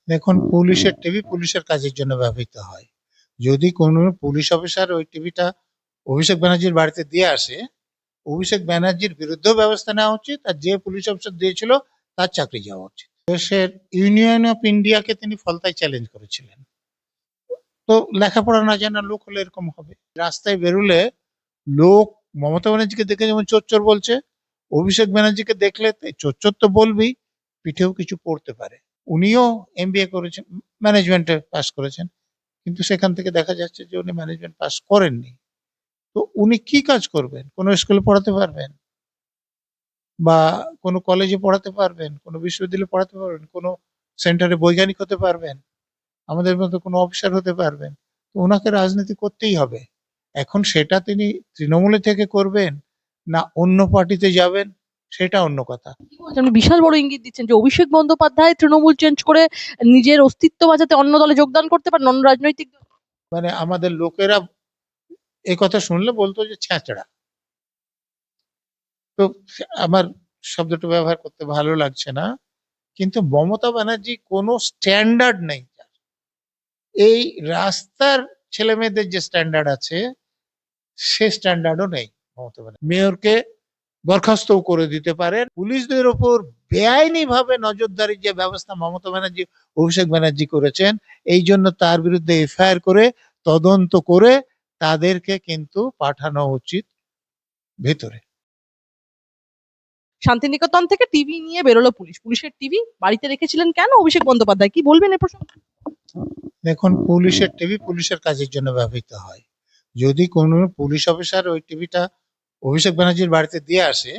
দেখুন, পুলিশের টিভি পুলিশের কাজের জন্য ব্যবহৃত হয়। যদি কোনো পুলিশ অফিসার ওই টিভিটা অভিষেক ব্যানার্জির বাড়িতে দিয়ে আসে, অভিষেক ব্যানার্জির বিরুদ্ধেও ব্যবস্থা নেওয়া উচিত, আর যে পুলিশ অফিসার দিয়েছিল তার চাকরি যাওয়া উচিত। দেশের ইউনিয়ন অফ ইন্ডিয়াকে তিনি ফলতায় চ্যালেঞ্জ করেছিলেন। তো লেখাপড়া না জানা লোক হলে এরকম হবে। রাস্তায় বেরোলে লোক মমতা ব্যানার্জিকে দেখে যেমন চোর চোর বলছে, অভিষেক ব্যানার্জিকে দেখলে চোর চোর তো বলবেই, পিঠেও কিছু পড়তে পারে। উনিও এমবিএ করেছেন, ম্যানেজমেন্টে পাস করেছেন, কিন্তু সেখান থেকে দেখা যাচ্ছে যে উনি ম্যানেজমেন্ট পাস করেননি। তো উনি কি কাজ করবেন? কোনো স্কুলে পড়াতে পারবেন, বা কোনো কলেজে পড়াতে পারবেন, কোনো বিশ্ববিদ্যালয়ে পড়াতে পারবেন, কোনো সেন্টারে বৈজ্ঞানিক হতে পারবেন, আমাদের মতো কোনো অফিসার হতে পারবেন? তো ওনাকে রাজনীতি করতেই হবে। এখন সেটা তিনি তৃণমূলে থেকে করবেন না অন্য পার্টিতে যাবেন, সেটা অন্য কথা। আপনি বিশাল বড় ইঙ্গিত দিচ্ছেন যে অভিষেক বন্দ্যোপাধ্যায় তৃণমূল চেঞ্জ করে নিজের অস্তিত্ব বাঁচাতে অন্য দলে যোগদান করতে পারেন, অন্য রাজনৈতিক দলে। মানে আমাদের লোকেরা এই কথা শুনলে বলতো যে ছ্যাঁচড়া। তো আমার শব্দটা ব্যবহার করতে ভালো লাগছে না, কিন্তু মমতা ব্যানার্জি কোনো স্ট্যান্ডার্ড নেই। এই রাস্তার ছেলে মেয়েদের যে স্ট্যান্ডার্ড আছে, সে স্ট্যান্ডার্ডও নেই মমতা ব্যানার্জি। মেয়রকে বরখাস্তও করে দিতে পারেন। পুলিশদের ওপর বেআইনি ভাবে নজরদারির যে ব্যবস্থা মমতা ব্যানার্জি অভিষেক ব্যানার্জি করেছেন, এই জন্য তার বিরুদ্ধে এফআইআর করে তদন্ত করে তাদেরকে কিন্তু পাঠানো উচিত ভেতরে। শান্তিনিকেতন থেকে টিভি নিয়ে বেরোলো পুলিশ, পুলিশের টিভি বাড়িতে রেখেছিলেন কেন অভিষেক বন্দ্যোপাধ্যায়? কি বলবেন এ প্রসঙ্গে? দেখুন, পুলিশের টিভি পুলিশের কাজের জন্য ব্যবহৃত হয়। যদি কোনো পুলিশ অফিসার ওই টিভিটা অভিষেক ব্যানার্জির বাড়িতে দিয়ে আসে,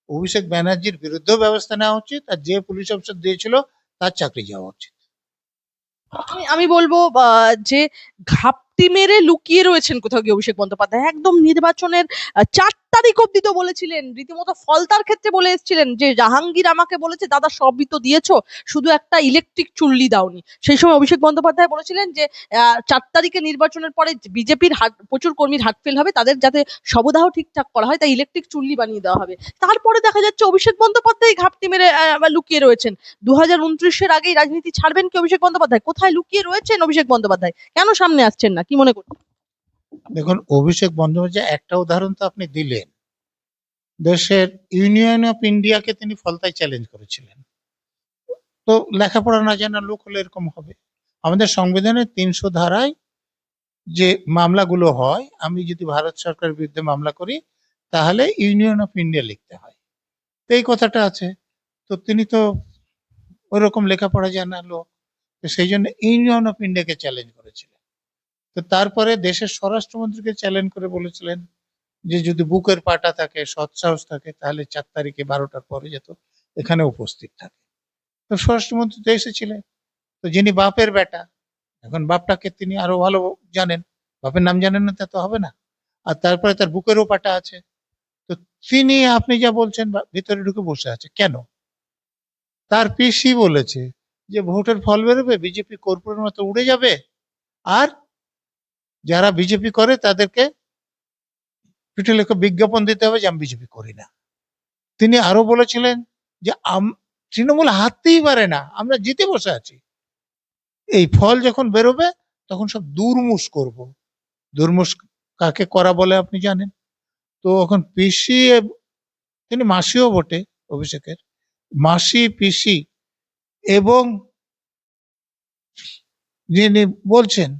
অভিষেক ব্যানার্জির বিরুদ্ধেও ব্যবস্থা নেওয়া উচিত, আর যে পুলিশ অফিসার দিয়েছিল তার চাকরি যাওয়া উচিত। আমি আমি বলবো যে ঘাপটি মেরে লুকিয়ে রয়েছেন কোথাও গিয়ে অভিষেক বন্দ্যোপাধ্যায়। একদম নির্বাচনের 4 তারিখ অব্দি তো বলেছিলেন, রীতিমতো ফলতার ক্ষেত্রে বলে এসেছিলেন যে জাহাঙ্গীর আমাকে বলেছে দাদা সবই তো দিয়েছো, শুধু একটা ইলেকট্রিক চুল্লি দাওনি। সেই সময় অভিষেক বন্দ্যোপাধ্যায় বলেছিলেন যে 4 তারিখে নির্বাচনের পরে বিজেপির প্রচুর কর্মীর হার্টফেল হবে, তাদের যাতে শবদাহ ঠিকঠাক করা হয় তাই ইলেকট্রিক চুল্লি বানিয়ে দেওয়া হবে। তারপরে দেখা যাচ্ছে অভিষেক বন্দ্যোপাধ্যায় ঘাপটি মেরে লুকিয়ে রয়েছেন। 2029-এর আগেই রাজনীতি ছাড়বেন কি অভিষেক বন্দ্যোপাধ্যায়? কোথায় লুকিয়ে রয়েছেন অভিষেক বন্দ্যোপাধ্যায়? কেন সামনে আসছেন না? কি মনে করছেন? দেখুন, অভিষেক বন্দ্যোপাধ্যায় একটা উদাহরণ তো আপনি দিলেন। দেশের ইউনিয়ন অফ ইন্ডিয়াকে তিনি ফলতায় চ্যালেঞ্জ করেছিলেন। তো লেখাপড়া না জানা লোক হলে এরকম হবে। আমাদের সংবিধানের 300 ধারায় যে মামলাগুলো হয়, আমি যদি ভারত সরকারের বিরুদ্ধে মামলা করি তাহলে ইউনিয়ন অফ ইন্ডিয়া লিখতে হয়। তো এই কথাটা আছে। তো তিনি তো ওইরকম লেখাপড়া জানা লোক, তো সেই জন্য ইউনিয়ন অফ ইন্ডিয়াকে চ্যালেঞ্জ করেছিলেন। তো তারপরে দেশের স্বরাষ্ট্রমন্ত্রীকে চ্যালেঞ্জ করে বলেছিলেন যে যদি বুকের পাটা থাকে, সৎসাহস থাকে, তাহলে 4 তারিখে 12টার পরে যেত এখানে উপস্থিত থাকে। তো স্বরাষ্ট্রমন্ত্রী তো এসেছিলেন। তো যিনি বাপের বেটা, এখন বাপটাকে তিনি আরো ভালো জানেন, বাপের নাম জানেন না তা তো হবে না। আর তারপরে তার বুকেরও পাটা আছে। তো তিনি, আপনি যা বলছেন, ভিতরে ঢুকে বসে আছে কেন? তার পিসি বলেছে যে ভোটের ফল বেরোবে, বিজেপি কর্পূরের মতো উড়ে যাবে, আর যারা বিজেপি করে তাদেরকে পিঠে লেখা বিজ্ঞাপন দিতে হবে যে আমি বিজেপি করি না। তিনি আরো বলেছিলেন যে তৃণমূল হারতেই পারে না, আমরা জিতে বসে আছি, এই ফল যখন বেরোবে তখন সব দুর্মুষ করব। দুর্মুষ কাকে করা বলে আপনি জানেন? তো এখন পিসি, তিনি মাসিও বটে অভিষেকের, মাসি পিসি, এবং যিনি বলছেন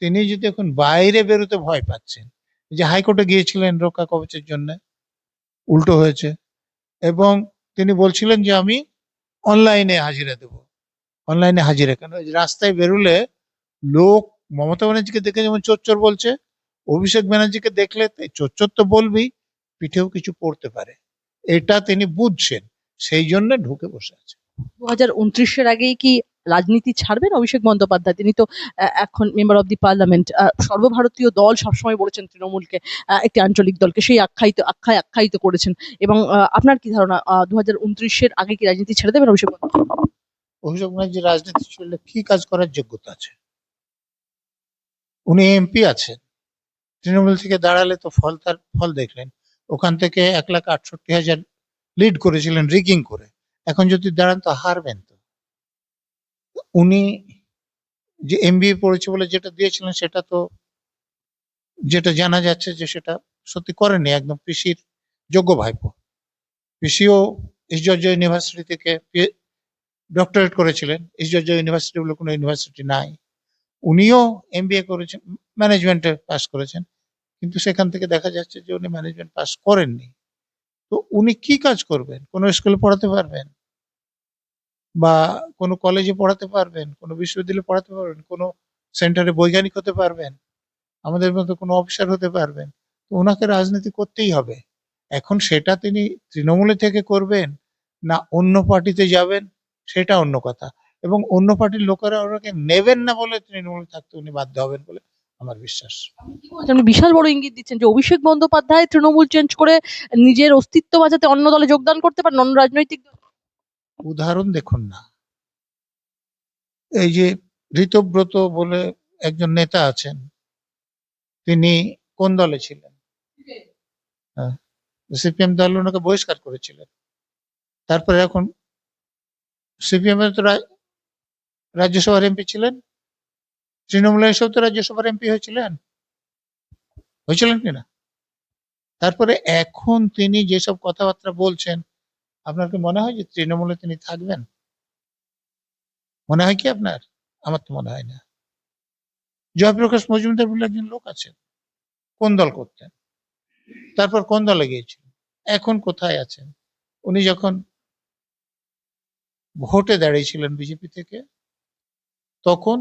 তিনি যদি এখন বাইরে বেরোতে ভয় পাচ্ছেন, যে হাইকোর্টে গিয়েছিলেন রক্ষা কবচের জন্য, উল্টো হয়েছে, এবং তিনি বলছিলেন যে আমি অনলাইনে হাজিরা দেব। অনলাইনে হাজিরা কেন? রাস্তায় বেরোলে লোক মমতা ব্যানার্জিকে দেখে যেমন চোর চোর বলছে, অভিষেক ব্যানার্জিকে দেখলে চোর চোর তো বলবেই, পিঠেও কিছু পড়তে পারে। এটা তিনি বুঝছেন, সেই জন্য ঢুকে বসে আছে। 2029-এর আগেই কি রাজনীতি ছাড়বেন অভিষেক বন্দ্যোপাধ্যায়? তিনি তো এখন মেম্বার অব দি পার্লামেন্ট। সর্বভারতীয় দল সবসময় বলেছেন তৃণমূলকে একটি আঞ্চলিক দলকে, সেই আখ্যায়িত করেছেন। এবং আপনার কি ধারণা 2029-এর আগে কি রাজনীতি ছেড়ে দেবেন অভিষেক বন্দ্যোপাধ্যায়? অভিষেক ব্যানার্জি রাজনীতি করলে কি কাজ করার যোগ্যতা আছে? উনি এমপি আছেন, তৃণমূল থেকে দাঁড়ালে তো তার ফল দেখলেন। ওখান থেকে 1,68,000 লিড করেছিলেন রিগিং করে। এখন যদি দাঁড়ান তো হারবেন। তো উনি যে এমবিএ পড়েছে বলে যেটা দিয়েছিলেন সেটা তো যেটা জানা যাচ্ছে যে সেটা সত্যি করেননি, একদম পিসির যোগ্য ভাইপো। পিসিও ইস্ট জর্জিয়া ইউনিভার্সিটি থেকে ডক্টরেট করেছিলেন। ইস্ট জর্জিয়া ইউনিভার্সিটি বলে কোনো ইউনিভার্সিটি নাই। উনিও এমবিএ করেছেন, ম্যানেজমেন্টে পাস করেছেন, কিন্তু সেখান থেকে দেখা যাচ্ছে যে উনি ম্যানেজমেন্ট পাস করেননি। তো উনি কি কাজ করবেন? কোনো স্কুলে পড়াতে পারবেন, বা কোনো কলেজে পড়াতে পারবেন, কোনো বিশ্ববিদ্যালয়ে পড়াতে পারবেন, কোনো সেন্টারে বৈজ্ঞানিক হতে পারবেন, আমাদের মতো কোনো অফিসার হতে পারবেন? তো ওনাকে রাজনীতি করতেই হবে। এখন সেটা তিনি তৃণমূলে থেকে করবেন না অন্য পার্টিতে যাবেন, সেটা অন্য কথা। এবং অন্য পার্টির লোকেরা ওনাকে নেবেন না বলে তৃণমূলে থাকতে উনি বাধ্য হবেন বলে আমার বিশ্বাস। আপনি বিশাল বড় ইঙ্গিত দিচ্ছেন যে অভিষেক বন্দ্যোপাধ্যায় তৃণমূল চেঞ্জ করে নিজের অস্তিত্ব বাঁচাতে অন্য দলে যোগদান করতে পারেন, অন্য রাজনৈতিক দলে। উদাহরণ দেখুন না, এই যে ঋতব্রত বলে একজন নেতা আছেন, তিনি কোন দলে ছিলেন? হ্যাঁ, সিপিএম দল ওনাকে বহিষ্কার করেছিলেন। তারপরে এখন সিপিএম এর তো রাজ্যসভার এমপি ছিলেন, তৃণমূলের এসেও তো রাজ্যসভার এমপি হয়েছিলেন কিনা? তারপরে এখন তিনি যেসব কথাবার্তা বলছেন, আপনার কি মনে হয় যে তৃণমূলে তিনি থাকবেন? মনে হয় কি আপনার? আমার তো মনে হয় না। জয়প্রকাশ মজুমদার বলে একজন লোক আছেন, কোন দল করতেন, তারপর কোন দলে গিয়েছিলেন, এখন কোথায় আছেন? উনি যখন ভোটে দাঁড়িয়েছিলেন বিজেপি থেকে, তখন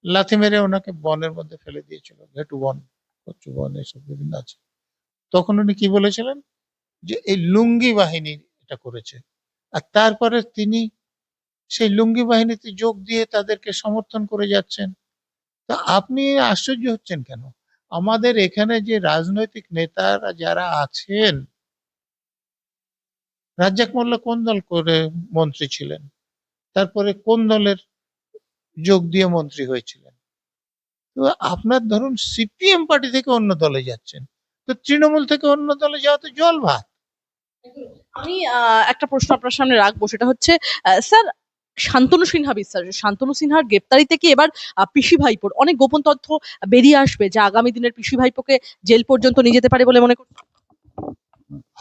লাথি মেরে ওনাকে বনের মধ্যে ফেলে দিয়েছিল, ঘেটু বন, কচু বন, এসব বিভিন্ন আছে। তখন উনি কি বলেছিলেন? যে এই লুঙ্গি বাহিনী এটা করেছে। আর তারপরে তিনি সেই লুঙ্গি বাহিনীতে যোগ দিয়ে তাদেরকে সমর্থন করে যাচ্ছেন। তা আপনি আশ্চর্য হচ্ছেন কেন? আমাদের এখানে যে রাজনৈতিক নেতারা যারা আছেন, রাজ্জাক মোল্লা কোন দল করে মন্ত্রী ছিলেন, তারপরে কোন দলের যোগ দিয়ে মন্ত্রী হয়েছিলেন? তো আপনার ধরুন সিপিএম পার্টি থেকে অন্য দলে যাচ্ছেন, তো তৃণমূল থেকে অন্য দলে যাওয়া তো জল ভাত। আমি একটা প্রশ্ন আপনার সামনে রাখবো, সেটা হচ্ছে স্যার, শান্তনু সিনহা বিশ্বাস, শান্তনু সিনহার গ্রেপ্তারিতে কি এবার পিসি ভাইপোর অনেক গোপন তথ্য বেরিয়ে আসবে, যা আগামী দিনের পিসি ভাইপোকে জেল পর্যন্ত নিয়ে যেতে পারে বলে মনে করছেন?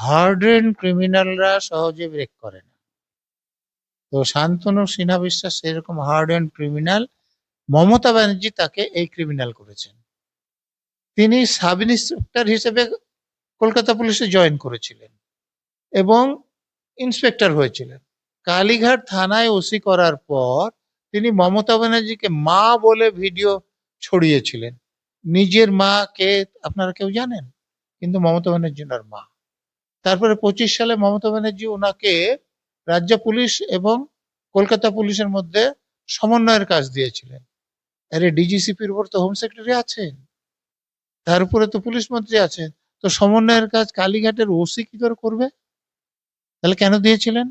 হার্ডেন ক্রিমিনালরা সহজে ব্রেক করে না। তো শান্তনু সিনহা বিশ্বাস এরকম হার্ডেন ক্রিমিনাল। মমতা ব্যানার্জি তাকে এই ক্রিমিনাল করেছেন। তিনি সাব ইন্সপেক্টর হিসেবে কলকাতা পুলিশে জয়েন করেছিলেন এবং ইন্সপেক্টর হয়েছিলেন। কালীঘাট থানায় ওসি করার পর তিনি মমতা ব্যানার্জিকে মা বলে ভিডিও ছড়িয়েছিলেন। নিজের মা কে আপনারা কেউ জানেন? কিন্তু মমতা ব্যানার্জি ওনার মা। তারপরে 25 সালে মমতা ব্যানার্জি ওনাকে রাজ্য পুলিশ এবং কলকাতা পুলিশের মধ্যে সমন্বয়ের কাজ দিয়েছিলেন। আরে ডিজিসিপির উপর তো হোম সেক্রেটারি আছেন, তার উপরে তো পুলিশ মন্ত্রী আছেন। তো সমন্বয়ের কাজ কালীঘাটের ওসি কি করে করবে? তাহলে কেন দিয়েছিলেন?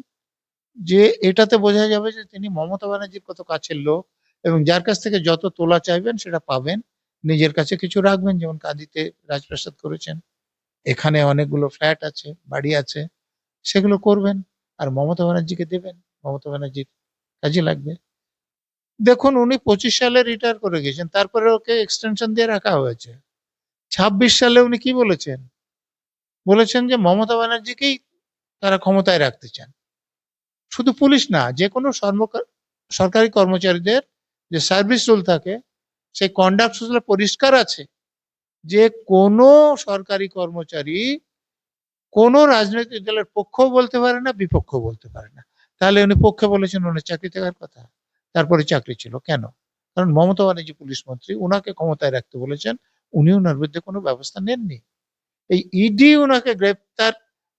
যে এটাতে বোঝা যাবে যে তিনি মমতা ব্যানার্জির কত কাছের লোক, এবং যার কাছ থেকে যত তোলা চাইবেন সেটা পাবেন, নিজের কাছে কিছু রাখবেন। যেমন কাঁদিতে রাজপ্রাসাদ করেছেন, এখানে অনেকগুলো ফ্ল্যাট আছে, বাড়ি আছে, সেগুলো করবেন আর মমতা ব্যানার্জিকে দেবেন, মমতা ব্যানার্জির কাজে লাগবে। দেখুন উনি 25 সালে রিটায়ার করে গেছেন, তারপরে ওকে এক্সটেনশন দিয়ে রাখা হয়েছে। 26 সালে উনি কি বলেছেন? বলেছেন যে মমতা ব্যানার্জিকেই তারা ক্ষমতায় রাখতে চান। শুধু পুলিশ না, যে কোনো সরকারি কর্মচারীদের যে সার্ভিস রুল থাকে, সেই কন্ডাক্ট রুলে পরিষ্কার আছে যে কোনো সরকারি কর্মচারী কোনো রাজনৈতিক দলের পক্ষও বলতে পারে না, বিপক্ষও বলতে পারে না। তাহলে উনি পক্ষে বলেছেন, উনি চাকরি থাকার কথা। তারপরে চাকরি ছিল কেন? কারণ মমতা ব্যানার্জি পুলিশ মন্ত্রী, উনাকে ক্ষমতায় রাখতে বলেছেন, উনি ওনার বিরুদ্ধে কোনো ব্যবস্থা নেননি। এই ইডি ওনাকে গ্রেপ্তার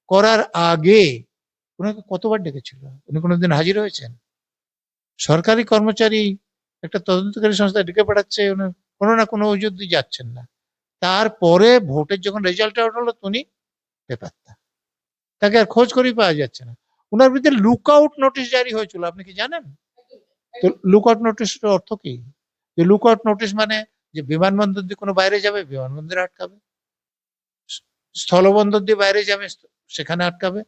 করার আগে ওনাকে কতবার ডেকেছিল? উনি কোনোদিন হাজির হয়েছেন? সরকারি কর্মচারী একটা তদন্তকারী সংস্থা ডেকে পাঠাচ্ছে, উনি কোনো না কোনো অজুহাত দিয়ে যাচ্ছেন না। তারপরে ভোটের যখন রেজাল্ট আউট হলো, উনি বেপাত্তা, তাকে আর খোঁজ করেই পাওয়া যাচ্ছে না। ওনার বিরুদ্ধে লুক আউট নোটিশ জারি হয়েছিল, আপনি কি জানেন? তো লুক আউট নোটিশের অর্থ কি? যে লুক আউট নোটিশ মানে যে বিমানবন্দর দিয়ে কোনো বাইরে যাবে, বিমানবন্দরে আটকাবে, স্থলবন্দর দিয়ে বাইরে যাবে, সেখানে আটকাবে,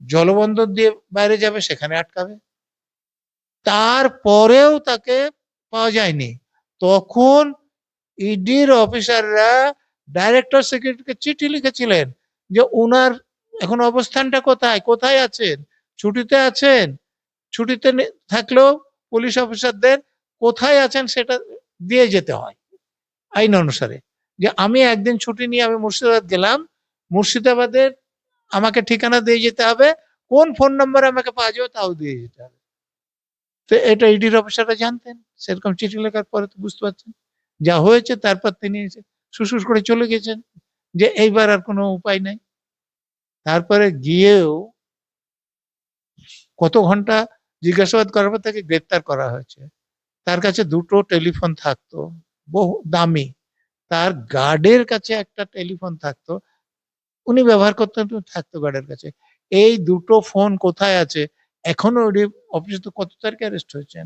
জলবন্দর দিয়ে বাইরে যাবে, সেখানে আটকাবে। তারপরেও তাকে পাওয়া যায়নি। তখন ইডির অফিসাররা ডাইরেক্টর সেক্রেটারিকে চিঠি লিখেছিলেন যে ওনার এখন অবস্থানটা কোথায়, কোথায় আছেন, ছুটিতে আছেন, ছুটিতে থাকলেও পুলিশ অফিসারদের কোথায় আছেন সেটা দিয়ে যেতে হয় আইন অনুসারে। যে আমি একদিন ছুটি নিয়ে আমি মুর্শিদাবাদ গেলাম, মুর্শিদাবাদের আমাকে ঠিকানা দিয়ে যেতে হবে, কোন ফোন নম্বরে আমাকে পাওয়া যাবে তাও দিয়ে যেতে হবে। তো এটা ইডির অফিসাররা জানতেন, সেরকম চিঠি লেখার পরে তো বুঝতে পারছেন যা হয়েছে। তারপর তিনি সুসুস করে চলে গেছেন যে এইবার আর কোনো উপায় নাই। তারপরে গিয়েও কত ঘন্টা জিজ্ঞাসাবাদ করার পর তাকে গ্রেপ্তার করা হয়েছে। তার কাছে দুটো টেলিফোন থাকতো, বহু দামি। তার গার্ডের কাছে একটা টেলিফোন থাকতো, উনি ব্যবহার করতেন, থাকতো গার্ডের কাছে। এই দুটো ফোন কোথায় আছে এখনো অফিসে? তো কত তারিখে অ্যারেস্ট হয়েছেন,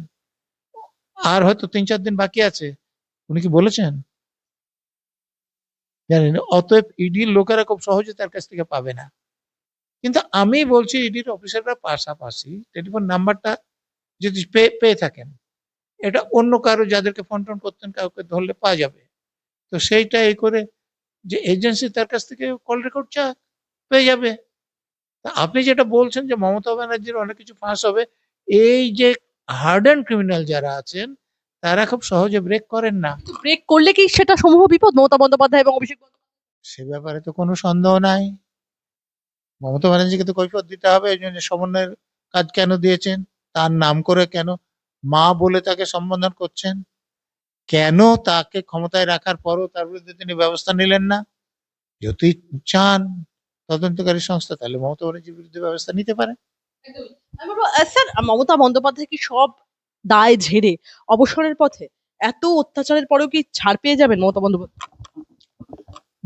আর হয়তো 3-4 দিন বাকি আছে, উনি কি বলেছেন? জানেন। অতএব ইডির লোকেরা খুব সহজে তার কাছ থেকে পাবে না। কিন্তু আমি বলছি ইডির অফিসাররা পাশাপাশি টেলিফোন নাম্বারটা যদি পেয়ে থাকেন, এটা অন্য কারো যাদেরকে ফোন টোন করতেন কাউকে ধরলে পাওয়া যাবে। তো সেইটা এই করে যে এজেন্সি তার কাছ থেকে কল রেকর্ড পেয়ে যাবে। তা আপনি যেটা বলছেন যে মমতা ব্যানার্জির অনেক কিছু ফাঁস হবে, এই যে হার্ডেন ক্রিমিনাল যারা আছেন তারা খুব সহজে ব্রেক করেন না। ব্রেক করলে কি সেটা সমূহ বিপদ মমতা বন্দ্যোপাধ্যায় এবং অভিষেক বন্দ্যোপাধ্যায়? সে ব্যাপারে তো কোনো সন্দেহ নাই। মমতা ব্যানার্জিকে তো কৈফিয়ত দিতে হবে এই জন্য সমন্বয়ের কাজ কেন দিয়েছেন, তার নাম করে কেন মা বলে তাকে সম্বোধন করছেন, কেন তাকে ক্ষমতায় রাখার পরও তার বিরুদ্ধে তিনি ব্যবস্থা নিলেন না। যদি চান তদন্তকারী সংস্থা, তাহলে মমতা ব্যানার্জির বিরুদ্ধে ব্যবস্থা নিতে পারে। একদমই। আমি বলবো স্যার, মমতা বন্দ্যোপাধ্যায় কি সব দায় ঝেড়ে অবসরের পথে? এত অত্যাচারের পরেও কি ছাড় পেয়ে যাবেন মমতা বন্দ্যোপাধ্যায়?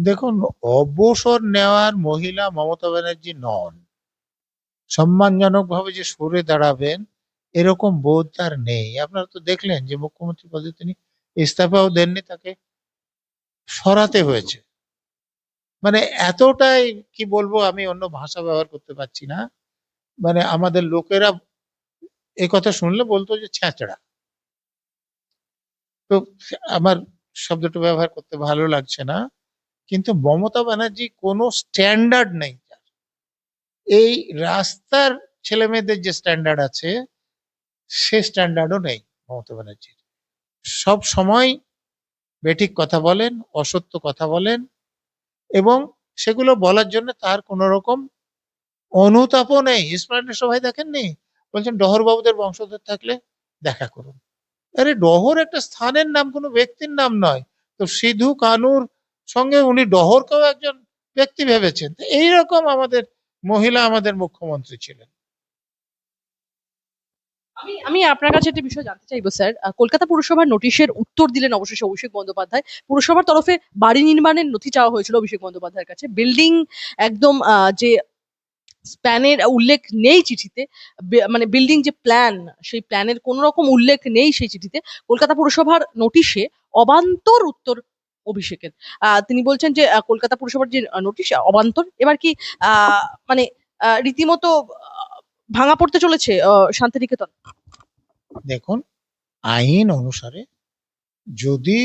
দেখুন, অবসর নেওয়ার মহিলা মমতা ব্যানার্জি নন। সম্মানজনক ভাবে যে সরে দাঁড়াবেন এরকম বোধ তার নেই। আপনারা তো দেখলেন যে মুখ্যমন্ত্রী পদে তিনি ইস্তফাও দেননি, তাকে সরাতে হয়েছে। মানে এতটাই, কি বলবো, আমি অন্য ভাষা ব্যবহার করতে পারছি না। মানে আমাদের লোকেরা এই কথা শুনলে বলতো যে ছ্যাঁচড়া। তো আমার শব্দটা ব্যবহার করতে ভালো লাগছে না, কিন্তু মমতা ব্যানার্জি কোনো স্ট্যান্ডার্ড নেই। এই রাস্তার ছেলে মেয়েদের যে স্ট্যান্ডার্ড আছে সে স্ট্যান্ডার্ডও নেই মমতা ব্যানার্জির। সব সময় বেঠিক কথা বলেন, অসত্য কথা বলেন, এবং সেগুলো বলার জন্য তার কোন রকম অনুতাপও নেই। স্প্ল্যানেড সভায় দেখেননি, বলছেন ডহর বাবুদের বংশধর থাকলে দেখা করুন। আরে ডহর একটা স্থানের নাম, কোনো ব্যক্তির নাম নয়। তো সিধু কানুর সঙ্গে উনি ডহরকেও একজন ব্যক্তি ভেবেছেন। তো এইরকম আমাদের মহিলা আমাদের মুখ্যমন্ত্রী ছিলেন। আমি আমি আপনার কাছে একটা বিষয় জানতে চাইবো স্যার। কলকাতা পুরসভার নোটিশের উত্তর দিলেন অবশেষে অভিষেক বন্দ্যোপাধ্যায়। পুরসভার তরফে বাড়ি নির্মাণের নথি চাওয়া হয়েছিল অভিষেক বন্দ্যোপাধ্যায়ের কাছে। বিল্ডিং একদম যে স্প্যানের উল্লেখ নেই চিঠিতে। মানে বিল্ডিং যে প্ল্যান, সেই প্ল্যানের কোনো রকম উল্লেখ নেই সেই চিঠিতে। কলকাতা পুরসভার নোটিশে অবান্তর উত্তর অভিষেকের। তিনি বলছেন যে কলকাতা পুরসভার যে নোটিশ অবান্তর। এবার কি মানে রীতিমতো ভাঙা পড়তে চলেছে শান্তিনিকেতন? দেখুন, আইন অনুসারে যদি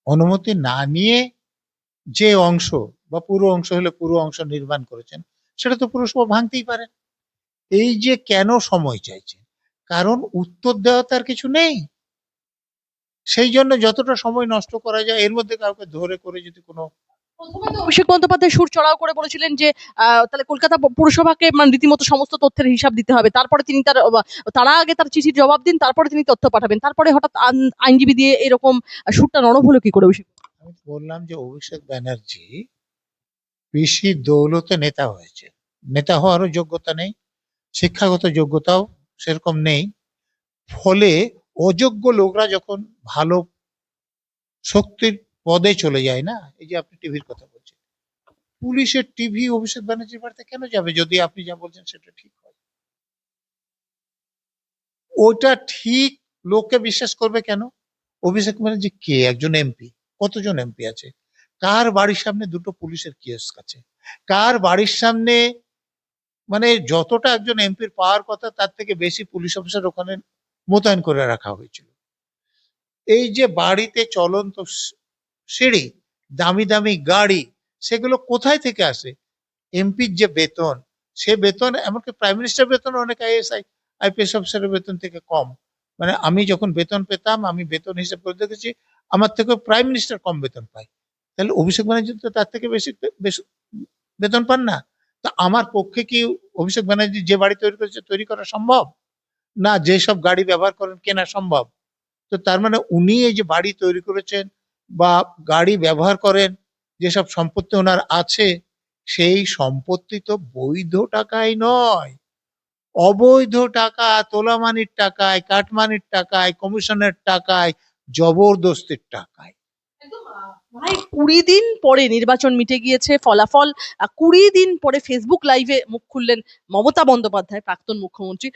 অনুমতি না নিয়ে যে অংশ বা পুরো অংশ হলে পুরো অংশ নির্মাণ করেছেন, সেটা তো পুরসভা ভাঙতেই পারে। এই যে কেন সময় চাইছে, কারণ উত্তর দেওয়া তার কিছু নেই। সেই জন্য যতটা সময় নষ্ট করা যায় এর মধ্যে কাউকে ধরে করে যদি কোনো, প্রথমে তো অভিষেক বন্দ্যোপাধ্যায় সুর চড়াও করে বলেছিলেন যে তাহলে কলকাতা পুরসভাকে মানে রীতিমতো সমস্ত তথ্যের হিসাব দিতে হবে। তারপরে তিনি তারা আগে তার চিঠির জবাব দিন, তারপরে তিনি তথ্য পাঠাবেন। তারপরে হঠাৎ আইনজীবী দিয়ে এরকম সুরটা নরম হলো কি করে অভিষেক? আমি বললাম যে অভিষেক ব্যানার্জি পিসি দৌলতে নেতা হয়েছে, নেতা হওয়ারও যোগ্যতা নেই, শিক্ষাগত যোগ্যতাও সেরকম নেই। ফলে অযোগ্য লোকরা যখন ভালো শক্তির পদে চলে যায় না, এই যে আপনি টিভির কথা বলছেন, পুলিশের টিভি অভিষেক ব্যানার্জির বাড়িতে কেন যাবে যদি আপনি যা বলছেন সেটা ঠিক হয়? ওটা ঠিক লোককে বিশ্বাস করবে কেন? অভিষেক ব্যানার্জি কে? একজন এমপি। কতজন এমপি আছে? কার বাড়ির সামনে দুটো পুলিশের কিওস্ক আছে? কার বাড়ির সামনে মানে যতটা একজন এমপির পাওয়ার কথা তার থেকে বেশি পুলিশ অফিসার ওখানে মোতায়েন করে রাখা হয়েছিল। এই যে বাড়িতে চলন্ত সিঁড়ি, দামি দামি গাড়ি, সেগুলো কোথায় থেকে আসে? এমপির যে বেতন, সে বেতন এমনকি প্রাইম মিনিস্টার বেতন অনেক আইপিএস অফিসারের বেতন থেকে কম। মানে আমি যখন বেতন পেতাম, আমি বেতন হিসেব করে দেখেছি আমার থেকে প্রাইম মিনিস্টার কম বেতন পাই। তাহলে অভিষেক ব্যানার্জি তো তার থেকে বেশি বেশি বেতন পান না। তা আমার পক্ষে কি অভিষেক ব্যানার্জি যে বাড়ি তৈরি করেছে তৈরি করা সম্ভব? না যেসব গাড়ি ব্যবহার করেন কেনা সম্ভব? তো তার মানে উনি এই যে বাড়ি তৈরি করেছেন বা গাড়ি ব্যবহার করেন, যেসব সম্পত্তি ওনার আছে, সেই সম্পত্তি তো বৈধ টাকায় নয়, অবৈধ টাকা, তোলামানির টাকায়, কাটমানির টাকায়, কমিশনের টাকায়, জবরদস্তির টাকায়। একদম ভাই 20 দিন পরে নির্বাচন মিটে গিয়েছে, ফলাফল 20 দিন পরে ফেসবুক লাইভে মুখ খুললেন মমতা বন্দ্যোপাধ্যায়, প্রাক্তন মুখ্যমন্ত্রী,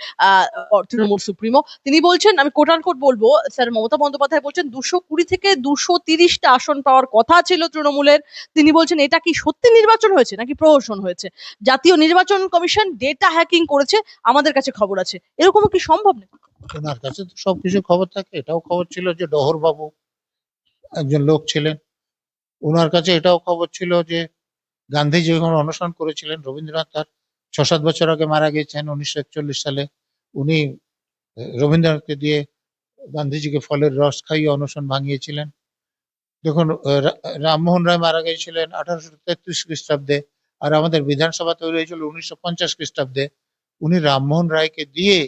তৃণমূল সুপ্রিমো। তিনি বলছেন, আমি কোট আনকোট বলবো, স্যার মমতা বন্দ্যোপাধ্যায় বলছেন 220 থেকে 230টা আসন পাওয়ার কথা ছিল তৃণমূলের। তিনি বলছেন এটা কি সত্যি নির্বাচন হয়েছে নাকি প্রহসন হয়েছে? জাতীয় নির্বাচন কমিশন ডেটা হ্যাকিং করেছে, আমাদের কাছে খবর আছে। এরকমও কি সম্ভব নাকি? ওনার কাছে তো সবকিছু খবর থাকে। এটাও খবর ছিল যে ডহর বাবু একজন লোক ছিলেন, ওনার কাছে এটাও খবর ছিল যে গান্ধীজি যখন অনশন করেছিলেন, রবীন্দ্রনাথ তার 6-7 বছর আগে মারা গেছেন 1941 সালে। উনি রবীন্দ্রনাথকে দিয়ে গান্ধীজিকে ফলের রস খাইয়ে অনশন ভাঙিয়েছিলেন। দেখুন রামমোহন রায় মারা গিয়েছিলেন 1833 খ্রিস্টাব্দে, আর আমাদের বিধানসভা তৈরি হয়েছিল 1950 খ্রিস্টাব্দে। উনি রামমোহন রায়কে দিয়ে,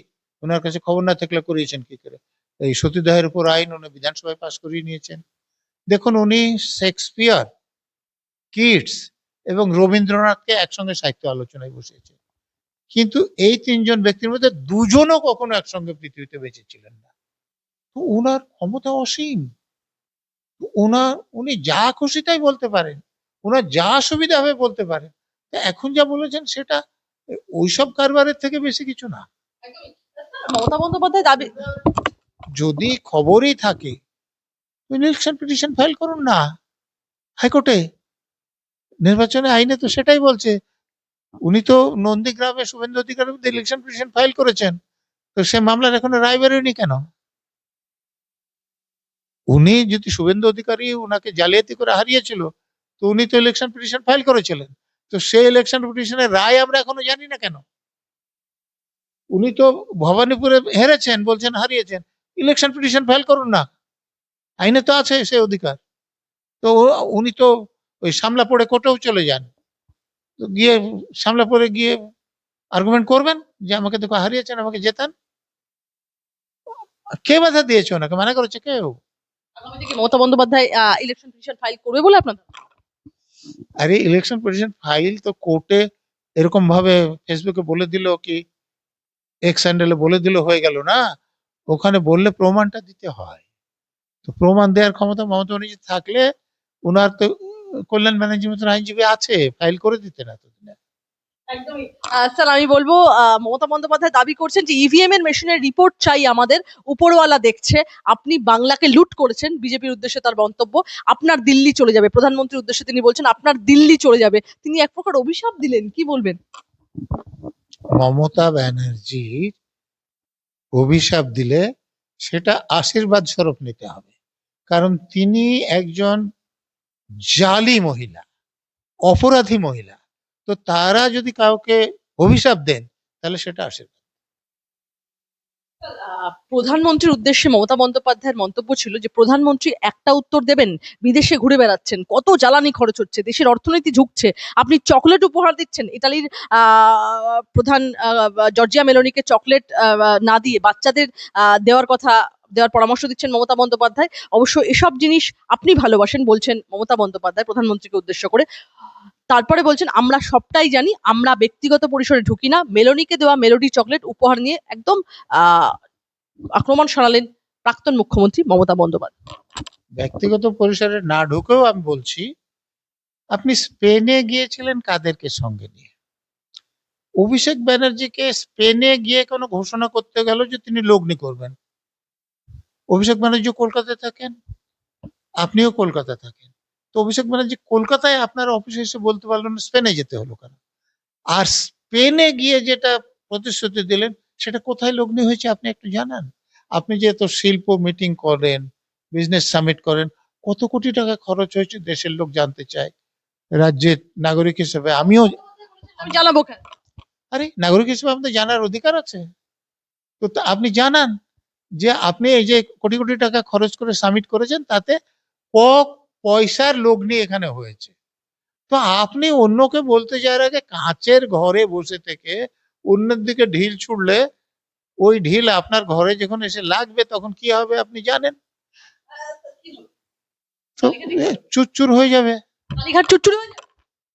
ওনার কাছে খবর না থাকলে করিয়েছেন কি করে? এই সতীদাহের উপর আইন উনি বিধানসভায় পাশ করিয়ে নিয়েছেন। দেখুন উনি শেক্সপিয়ার, কিটস এবং রবীন্দ্রনাথকে একসঙ্গে সাহিত্য আলোচনায় বসিয়েছেন। কিন্তু এই তিনজন ব্যক্তির মধ্যে দুজনও কখনো একসঙ্গে পৃথিবীতে বেঁচে ছিলেন না। তো ওনার ক্ষমতা অসীম। উনি যা খুশি তাই বলতে পারেন, ওনার যা সুবিধা হবে বলতে পারেন। তা এখন যা বলেছেন সেটা ওইসব কারবারের থেকে বেশি কিছু না। মমতা বন্দ্যোপাধ্যায় দাবি, যদি খবরই থাকে ইলেকশন পিটিশন ফাইল করুন না হাইকোর্টে। নির্বাচনে আইনে তো সেটাই বলছে। উনি তো নন্দীগ্রামে শুভেন্দু অধিকারীর বিরুদ্ধে ইলেকশন পিটিশন ফাইল করেছেন, তো সে মামলার এখনো রায় বেরোয়নি কেন? উনি যদি শুভেন্দু অধিকারী উনাকে জালিয়াতি করে হারিয়েছিল, তো উনি তো ইলেকশন পিটিশন ফাইল করেছিলেন, তো সেই ইলেকশন পিটিশনের রায় আমরা এখনো জানি না কেন? উনি তো ভবানীপুরে হেরেছেন, বলছেন হারিয়েছেন, ইলেকশন পিটিশন ফাইল করুন না, আইনে তো আছে সেই অধিকার। তো উনি তো ওই সামলাপুরে কোর্টেও চলে যান, তো গিয়ে সামলাপুরে গিয়ে আর্গুমেন্ট করবেন যে আমাকে দেখো হারিয়েছেন, আমাকে জেতান। কে বাধা দিয়েছে ওনাকে? মানা করেছে কেউ? আগামীতে কি Mamata Bandyopadhyay election petition file করবে বলে আপনার ধারণা? আরে ইলেকশন পিটিশন ফাইল তো কোর্টে এরকম ভাবে ফেসবুকে বলে দিল কি এক্স হ্যান্ডেলে বলে দিল হয়ে গেল না। ওখানে বললে প্রমাণটা দিতে হয়। তো প্রমাণ দেওয়ার ক্ষমতা মমতা ব্যানার্জি থাকলে ওনার তো কল্যাণ ব্যানার্জি মতন আইনজীবী আছে, ফাইল করে দিতেন এতদিনে। একদমই। স্যার আমি বলবো, মমতা বন্দ্যোপাধ্যায় দাবি করছেন যে ইভিএম এর মেশিনের রিপোর্ট চাই আমাদের, উপরওয়ালা দেখছে। আপনি বাংলাকে লুট করেছেন, বিজেপির উদ্দেশ্যে তার বক্তব্য। আপনার দিল্লি চলে যাবে, প্রধানমন্ত্রীর উদ্দেশ্যে তিনি বলছেন আপনার দিল্লি চলে যাবে। তিনি এক প্রকার অভিশাপ দিলেন, কি বলবেন? মমতা ব্যানার্জি অভিশাপ দিলে সেটা আশীর্বাদ স্বরূপ নিতে হবে, কারণ তিনি একজন জালি মহিলা, অপরাধী মহিলা। তো তারা যদি কাউকে অভিশাপ দেন তাহলে সেটা আশীর্বাদ। প্রধানমন্ত্রীর উদ্দেশ্যে মমতা বন্দ্যোপাধ্যায়ের মন্তব্য ছিল যে প্রধানমন্ত্রী একটা উত্তর দেবেন, বিদেশে ঘুরে বেড়াচ্ছেন, কত জ্বালানি খরচ হচ্ছে, দেশের অর্থনীতি ঝুঁকছে, আপনি চকলেট উপহার দিচ্ছেন। ইতালির প্রধান জর্জিয়া মেলোনিকে চকলেট না দিয়ে বাচ্চাদের দেওয়ার পরামর্শ দিচ্ছেন মমতা বন্দ্যোপাধ্যায়। অবশ্য এসব জিনিস আপনি ভালোবাসেন বলছেন মমতা বন্দ্যোপাধ্যায় প্রধানমন্ত্রীকে উদ্দেশ্য করে। তারপরে বলছেন আমরা সবটাই জানি, আমরা ব্যক্তিগত পরিসরে ঢুকি না। মেলোনিকে দেওয়া মেলোডি চকলেট উপহার নিয়ে একদম আহ আক্রমণ শানালেন প্রাক্তন মুখ্যমন্ত্রী মমতা বন্দ্যোপাধ্যায়। ব্যক্তিগত পরিসরে না ঢুকেও আমি বলছি, আপনি স্পেনে গিয়েছিলেন কাদেরকে সঙ্গে নিয়ে? অভিষেক ব্যানার্জিকে স্পেনে গিয়ে কোনো ঘোষণা করতে গেল যে তিনি লগ্নি করবেন। অভিষেক ব্যানার্জি কলকাতায় থাকেন, আপনিও কলকাতা থাকেন। তো অভিষেক ব্যানার্জি কলকাতায় আপনার অফিসে এসে বলতে পারলেন স্পেনে যেতে হলো কেন? আর পেনে গিয়ে যেটা প্রতিশ্রুতি দিলেন সেটা কোথায় লগ্নি হয়েছে আপনি একটু জানান। আপনি যে তো শিল্প মিটিং করেন, বিজনেস সামিট করেন, কত কোটি টাকা খরচ হয়েছে দেশের লোক জানতে চায়। রাজ্যের নাগরিক হিসেবে আমিও, আমি জানাবো কেন? আরে নাগরিক হিসেবে আমাদের জানার অধিকার আছে। তো আপনি জানান যে আপনি এই যে কোটি কোটি টাকা খরচ করে সামিট করেছেন তাতে ক পয়সার লগ্নি এখানে হয়েছে। তো আপনি অন্যকে বলতে যাওয়ার আগে কাঁচের ঘরে বসে থেকে অন্যের দিকে ঢিল ছুড়লে ওই ঢিল আপনার ঘরে যখন এসে লাগবে তখন কি হবে আপনি জানেন। তো চুরচুর হয়ে যাবে। কালীঘাট চুরচুর হয়ে যাবে।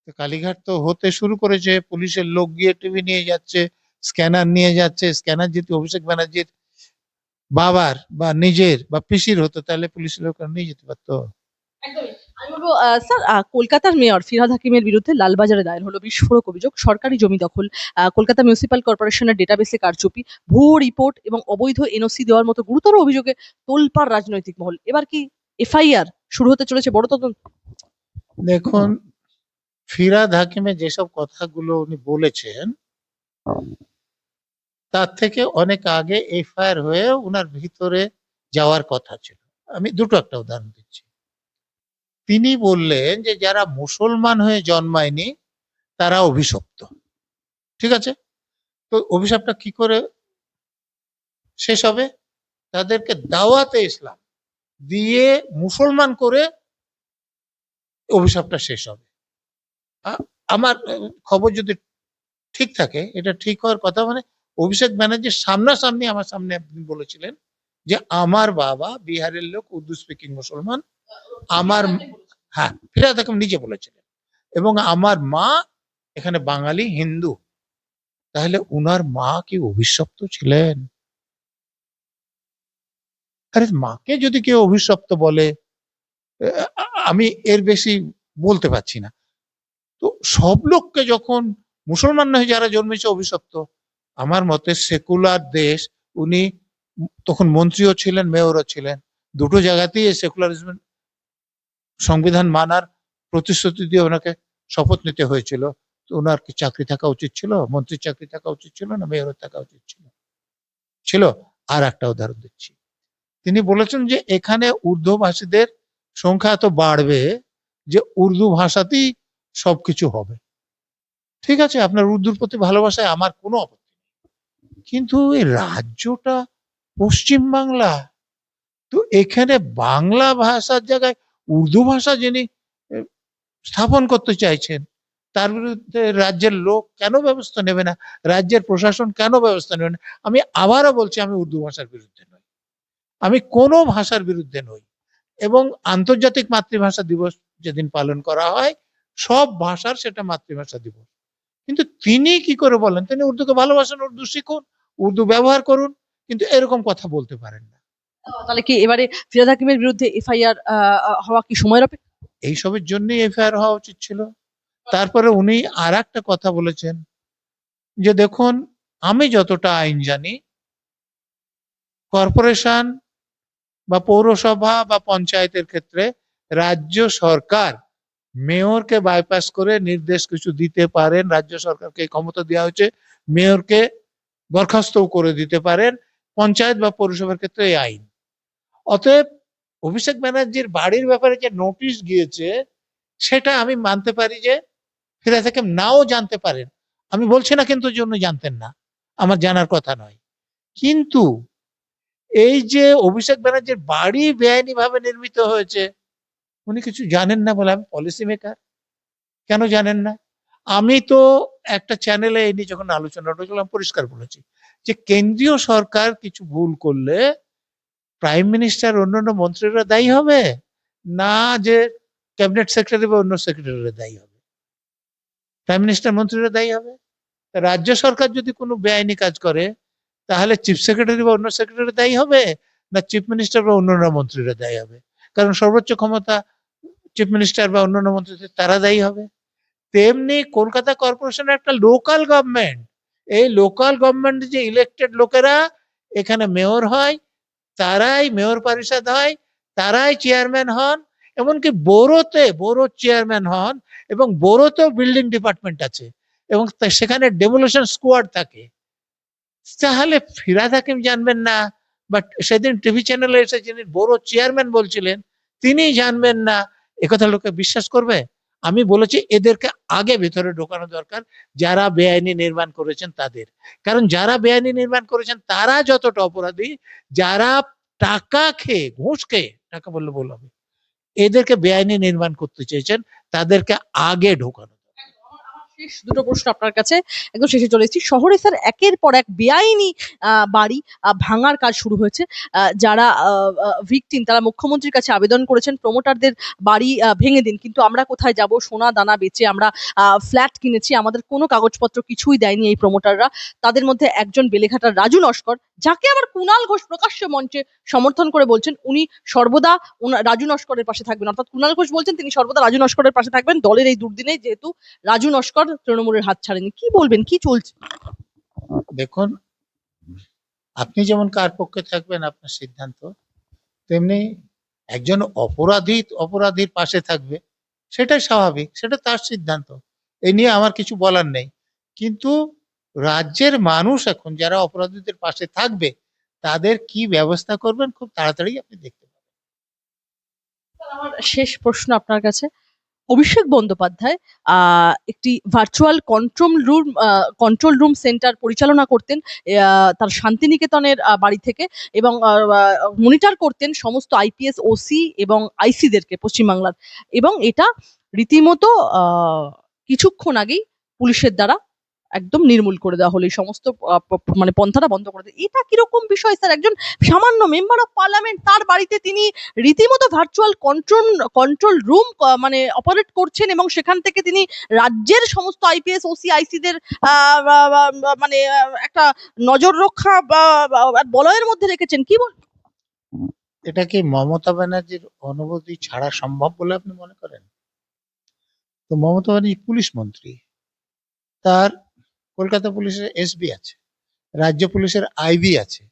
তো কালীঘাট তো হতে শুরু করেছে, পুলিশের লোক গিয়ে টিভি নিয়ে যাচ্ছে, স্ক্যানার নিয়ে যাচ্ছে। স্ক্যানার যদি অভিষেক ব্যানার্জির বাবার বা নিজের বা পিসির হতো তাহলে পুলিশের লোক নিয়ে যেতে পারতো। একদমই। আমি বলবো স্যার, কলকাতার মেয়র ফিরহাদ হাকিমের বিরুদ্ধে লালবাজারে দায়ের হলো বিস্ফোরক অভিযোগ। সরকারি জমি দখল, কলকাতা মিউনিসিপ্যাল কর্পোরেশনের ডেটাবেসে কারচুপি, ভুয়ো রিপোর্ট এবং অবৈধ এনওসি দেওয়ার মতো গুরুতর অভিযোগে তোলপাড় রাজনৈতিক মহল। এবার কি এফআইআর শুরু হতে চলেছে বড় তদন্ত? দেখুন, ফিরহাদ হাকিমের যেসব কথাগুলো উনি বলেছেন তার থেকে অনেক আগে এফআইআর হয়ে ওনার ভিতরে যাওয়ার কথা ছিল। আমি দুটো একটা উদাহরণ দিচ্ছি। তিনি বললেন যে যারা মুসলমান হয়ে জন্মায়নি তারা অভিশপ্ত। ঠিক আছে, তো অভিশাপটা কি করে শেষ হবে? তাদেরকে দাওয়াতে ইসলাম দিয়ে মুসলমান করে অভিশাপটা শেষ হবে। আমার খবর যদি ঠিক থাকে, এটা ঠিক হওয়ার কথা। মানে অভিষেক ব্যানার্জির সামনাসামনি আমার সামনে আপনি বলেছিলেন যে আমার বাবা বিহারের লোক, উর্দু স্পিকিং মুসলমান, আমার, হ্যাঁ ফিরহাদ হাকিম নিজে বলেছিলেন, এবং আমার মা এখানে বাঙালি হিন্দু। তাহলে উনার মা কি অভিশপ্ত ছিলেন? আরে মাকে যদি কেউ অভিশপ্ত বলে, আমি এর বেশি বলতে পারছি না। তো সব লোককে যখন মুসলমান নয় যারা জন্মেছে অভিশপ্ত, আমার মতে সেকুলার দেশ, উনি তখন মন্ত্রীও ছিলেন মেয়রও ছিলেন, দুটো জায়গাতেই এই সেকুলারিজম সংবিধান মানার প্রতিশ্রুতি দিয়ে ওনাকে শপথ নিতে হয়েছিল। তো ওনার কি চাকরি থাকা উচিত ছিল? মন্ত্রীর চাকরি থাকা উচিত ছিল না মেয়রের থাকা উচিত ছিল? ছিল। আর একটা উদাহরণ দিচ্ছি। তিনি বলেছেন যে এখানে উর্দু ভাষীদের সংখ্যা এত বাড়বে যে উর্দু ভাষাতেই সবকিছু হবে। ঠিক আছে, আপনার উর্দুর প্রতি ভালোবাসায় আমার কোনো আপত্তি নেই, কিন্তু এই রাজ্যটা পশ্চিম বাংলা। তো এখানে বাংলা ভাষার জায়গায় উর্দু ভাষা যিনি স্থাপন করতে চাইছেন তার বিরুদ্ধে রাজ্যের লোক কেন ব্যবস্থা নেবে না? রাজ্যের প্রশাসন কেন ব্যবস্থা নেবে না? আমি আবারও বলছি, আমি উর্দু ভাষার বিরুদ্ধে নই, আমি কোনো ভাষার বিরুদ্ধে নই। এবং আন্তর্জাতিক মাতৃভাষা দিবস যেদিন পালন করা হয় সব ভাষার সেটা মাতৃভাষা দিবস। কিন্তু তিনি কি করে বলেন তিনি উর্দুকে ভালোবাসেন, উর্দু শিখুন, উর্দু ব্যবহার করুন, কিন্তু এরকম কথা বলতে পারেন না। তাহলে কি এবারে ফিরহাদ হাকিমের বিরুদ্ধে এফআইআর হওয়া কি সময়ের অপেক্ষা? এইসবের জন্যই এফআইআর হওয়া উচিত ছিল। তারপরে উনি আর একটা কথা বলেছেন যে দেখুন, আমি যতটা আইন জানি, কর্পোরেশন বা পৌরসভা বা পঞ্চায়েতের ক্ষেত্রে রাজ্য সরকার মেয়রকে বাইপাস করে নির্দেশ কিছু দিতে পারেন। রাজ্য সরকারকে ক্ষমতা দেওয়া হয়েছে, মেয়রকে বরখাস্ত করে দিতে পারেন। পঞ্চায়েত বা পৌরসভার ক্ষেত্রে এই আইন। অতএব অভিষেক ব্যানার্জির বাড়ির ব্যাপারে যে নোটিশ গিয়েছে সেটা আমি মানতে পারি যে ফিরহাদ হাকিম নাও জানতে পারেন। আমি বলছি না কিন্তু জন্য জানতেন না, আমার জানার কথা নয়। কিন্তু এই যে অভিষেক ব্যানার্জির বাড়ি বেআইনি ভাবে নির্মিত হয়েছে, উনি কিছু জানেন না বলে? আমি পলিসি মেকার, কেন জানেন না? আমি তো একটা চ্যানেলে এই নিয়ে যখন আলোচনা করছিলাম পরিষ্কার বলেছি যে কেন্দ্রীয় সরকার কিছু ভুল করলে প্রাইম মিনিস্টার অন্যান্য মন্ত্রীরা দায়ী হবে না, যে ক্যাবিনেট সেক্রেটারি বা অন্য সেক্রেটারিরা দায়ী হবে? প্রাইম মিনিস্টার মন্ত্রীরা দায়ী হবে। রাজ্য সরকার যদি কোনো বেআইনি কাজ করে তাহলে চিফ সেক্রেটারি বা অন্য সেক্রেটারি দায়ী হবে, না চিফ মিনিস্টার বা অন্যান্য মন্ত্রীরা দায়ী হবে? কারণ সর্বোচ্চ ক্ষমতা চিফ মিনিস্টার বা অন্যান্য মন্ত্রীদের, তারা দায়ী হবে। তেমনি কলকাতা কর্পোরেশন একটা লোকাল গভর্নমেন্ট, এই লোকাল গভর্নমেন্টে যে ইলেক্টেড লোকেরা এখানে মেয়র হয়, তারাই মেয়র পরিষদ হয়, তারাই চেয়ারম্যান হন, এমনকি বোরোতে চেয়ারম্যান হন, এবং বোরোতেও বিল্ডিং ডিপার্টমেন্ট আছে। এবং সেখানে ডেমোলিশন স্কোয়াড থাকে, তাহলে ফিরাদ হাকিম জানবেন না? বাট সেদিন টিভি চ্যানেলে এসে যিনি বড় চেয়ারম্যান বলছিলেন তিনি জানবেন না? একথা লোকে বিশ্বাস করবে? আমি বলেছি এদেরকে আগে ভেতরে ঢোকানো দরকার, যারা বেআইনি নির্মাণ করেছেন তাদের। কারণ যারা বেআইনি নির্মাণ করেছেন তারা যতটা অপরাধী, যারা টাকা খেয়ে, ঘুষ খেয়ে, টাকা বললে ভুল হবে, এদেরকে বেআইনি নির্মাণ করতে চেয়েছেন তাদেরকে আগে ঢোকানো। আমার শেষ দুটো প্রশ্ন আপনার কাছে, একদম শেষে চলে এসেছি। শহরে স্যার একের পর এক বেআইনি বাড়ি ভাঙার কাজ শুরু হয়েছে। যারা ভিকটিম তারা মুখ্যমন্ত্রীর কাছে আবেদন করেছেন প্রমোটারদের বাড়ি ভেঙে দিন, কিন্তু আমরা কোথায় যাব? সোনা দানা বেচে আমরা ফ্ল্যাট কিনেছি, আমাদের কোনো কাগজপত্র কিছুই দেয়নি এই প্রমোটাররা। তাদের মধ্যে একজন বেলেঘাটার রাজু নস্কর, যাকে আবার কুণাল ঘোষ প্রকাশ্য মঞ্চে সমর্থন করে বলছেন উনি সর্বদা রাজু নস্করের পাশে থাকবেন। অর্থাৎ কুণাল ঘোষ বলছেন তিনি সর্বদা রাজু নস্করের পাশে থাকবেন দলের এই দুর্দিনে, যেহেতু রাজু নস্কর তৃণমূলের হাত ছাড়েনি। কি বলবেন, কি চলছে? দেখুন, আপনি যেমন কার পক্ষে থাকবেন আপনার সিদ্ধান্ত, তেমনি একজন অপরাধীর পাশে থাকবে, সেটাই স্বাভাবিক, সেটা তার সিদ্ধান্ত, এ নিয়ে আমার কিছু বলার নেই। কিন্তু রাজ্যের মানুষ এখন যারা অপরাধীদের পাশে থাকবে তাদের কি ব্যবস্থা করবেন খুব তাড়াতাড়ি আপনি দেখতে পাবেন। আমার শেষ প্রশ্ন আপনার কাছে। অভিষেক বন্দ্যোপাধ্যায় একটি ভার্চুয়াল কন্ট্রোল রুম সেন্টার পরিচালনা করতেন তার শান্তিনিকেতনের বাড়ি থেকে, এবং মনিটর করতেন সমস্ত আইপিএস, ওসি এবং আইসিদেরকে পশ্চিমবাংলার, এবং এটা রীতিমতো কিছুক্ষণ আগেই পুলিশের দ্বারা একদম নির্মূল করে দেওয়া হলো। এই সমস্ত মানে পন্থাটা বন্ধ করে দেয়। এটা কিরকম বিষয় স্যার? একজন সামান্য মেম্বার অফ পার্লামেন্ট, তার বাড়িতে তিনি রীতিমতো ভার্চুয়াল কন্ট্রোল রুম মানে অপারেট করছেন, এবং সেখান থেকে তিনি রাজ্যের সমস্ত আইপিএস, ওসি, আইসিদের মানে একটা নজর রক্ষা বলয়ের মধ্যে রেখেছেন। কি বল? এটা কি মমতা ব্যানার্জির অনুমতি ছাড়া সম্ভব বলে আপনি মনে করেন? তো মমতা ব্যানার্জি পুলিশ মন্ত্রী, তার কলকাতা পুলিশের এসবি আছে, রাজ্য পুলিশের আইবি আছে,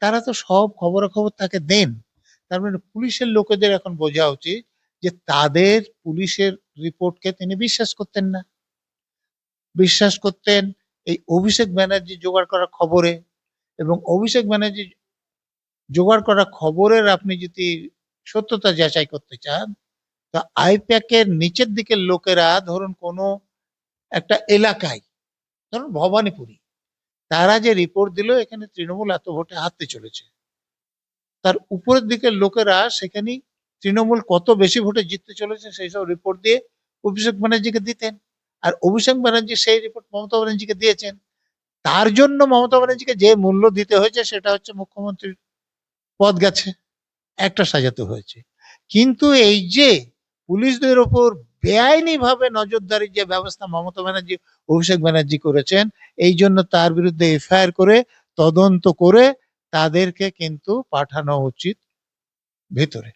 তারা তো সব খবরাখবর তাকে দেন। তার মানে পুলিশের লোকেদের এখন বোঝা উচিত যে তাদের পুলিশের রিপোর্টকে তিনি বিশ্বাস করতেন না, বিশ্বাস করতেন এই অভিষেক ব্যানার্জি জোগাড় করা খবরে। এবং অভিষেক ব্যানার্জি জোগাড় করা খবরের আপনি যদি সত্যতা যাচাই করতে চান, তো আইপ্যাকের নিচের দিকের লোকেরা ধরুন কোনো একটা এলাকায়, ধরুন ভবানীপুরি, তারা যে রিপোর্ট দিল এখানে তৃণমূল এত ভোটে হারতে চলেছে, তার উপরের দিকের লোকেরা সেখানে তৃণমূল কত বেশি ভোটে জিততে চলেছে সেই সব রিপোর্ট দিয়ে অভিষেক ব্যানার্জিকে দিতেন। আর অভিষেক ব্যানার্জি সেই রিপোর্ট মমতা ব্যানার্জিকে দিয়েছেন। তার জন্য মমতা ব্যানার্জিকে যে মূল্য দিতে হয়েছে সেটা হচ্ছে মুখ্যমন্ত্রীর পদ গেছে, একটা সাজাতে হয়েছে। কিন্তু এই যে পুলিশদের ওপর বেআইনি ভাবে নজরদারির যে ব্যবস্থা মমতা ব্যানার্জি, অভিষেক ব্যানার্জি করেছেন, এই জন্য তার বিরুদ্ধে এফআইআর করে তদন্ত করে তাদেরকে কিন্তু পাঠানো উচিত ভেতরে।